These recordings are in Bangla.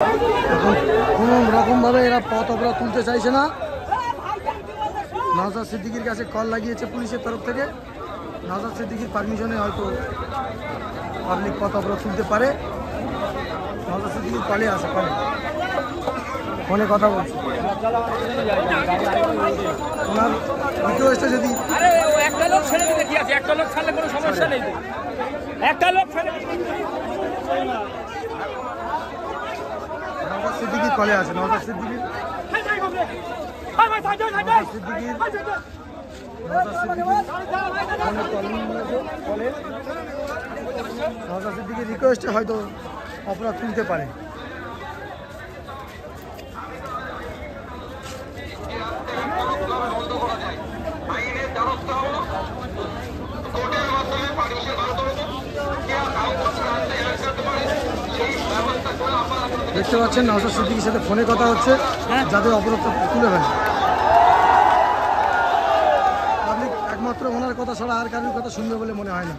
এখন কোনো রকমভাবে এরা পথ অবরোধ তুলতে চাইছে না। নওশাদ সিদ্দিকীর কাছে কল লাগিয়েছে পুলিশের তরফ থেকে। নওশাদ সিদ্দিকীর পারমিশনে হয়তো পাবলিক পথ অবরোধ তুলতে পারে। নওশাদ সিদ্দিকীর কলে আছে, ফোনে কথা বলছে। ওনার রিকোয়েস্টে যদি একটা লোক ছেড়ে দিতে কি আছে, একটা লোক ছাড়লে কোনো সমস্যা নেই, একটা লোক ছেড়ে নওশাদ সিদ্দিকীর কলে আছে। নওশাদ সিদ্দিকীর নওশাদ সিদ্দিকীর রিকোয়েস্টে হয়তো অপরাধ তুলতে পারে। দেখতে পাচ্ছেন নওশাদ সিদ্দিকীর সাথে ফোনে কথা হচ্ছে, যাদের অপরাধটা তুলে ফেলে। পাবলিক একমাত্র ওনার কথা ছাড়া আর কারোর কথা শুনবে বলে মনে হয় না।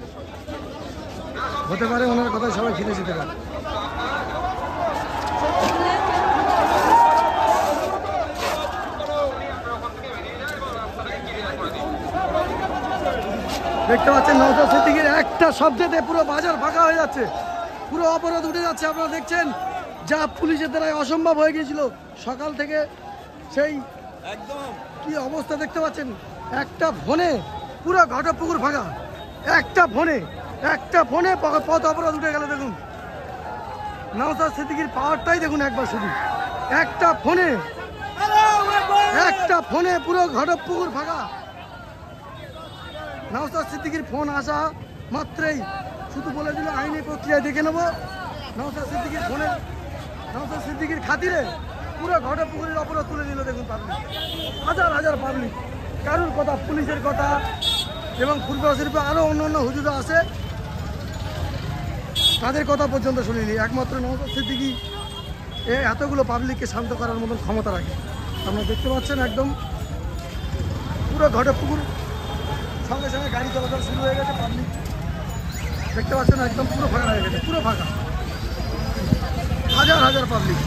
হতে পারে ওনার কথায় সবাই ফিরে যেতে পারে। দেখতে পাচ্ছেন নওশাদ সিদ্দিকীর একটা শব্দেতে পুরো বাজার ফাঁকা হয়ে যাচ্ছে, পুরো অপরাধ উঠে যাচ্ছে। আপনারা দেখছেন যা পুলিশের দ্বারা অসম্ভব হয়ে গিয়েছিল সকাল থেকে, সেই একদম কি অবস্থা দেখতে পাচ্ছেন। একটা ফোনে পুরো ঘটপুকুর ফাঁকা, একটা ফোনে পথ অপরাধ উঠে গেল। দেখুন নওশাদ সিদ্দিকীর পাওয়ারটাই দেখুন একবার শুধু, একটা ফোনে পুরো ঘটপুকুর ফাঁকা। নওশাদ সিদ্দিকীর ফোন আসা মাত্রই শুধু বলে দিল আইনি প্রক্রিয়ায় দেখে নেব। নওশাদ সিদ্দিকীর খাতিরে পুরো ঘটপুকুরের অপরাধ তুলে নিল। দেখুন পাবলিক, হাজার হাজার পাবলিক, কারুর কথা, পুলিশের কথা এবং পূর্বশিল্পে আরও অন্য হুজুরা আছে, তাদের কথা পর্যন্ত শুনিনি। একমাত্র নওশাদ সিদ্দিকী এতগুলো পাবলিককে শান্ত করার মতন ক্ষমতা রাখে। আপনারা দেখতে পাচ্ছেন একদম পুরো ঘটপুকুর সঙ্গে সঙ্গে গাড়ি চলাচল শুরু হয়ে গেছে। পাবলিক দেখতে পাচ্ছেন একদম পুরো ফাঁকা হয়ে গেছে, পুরো ফাঁকা, হাজার হাজার পাবলিক।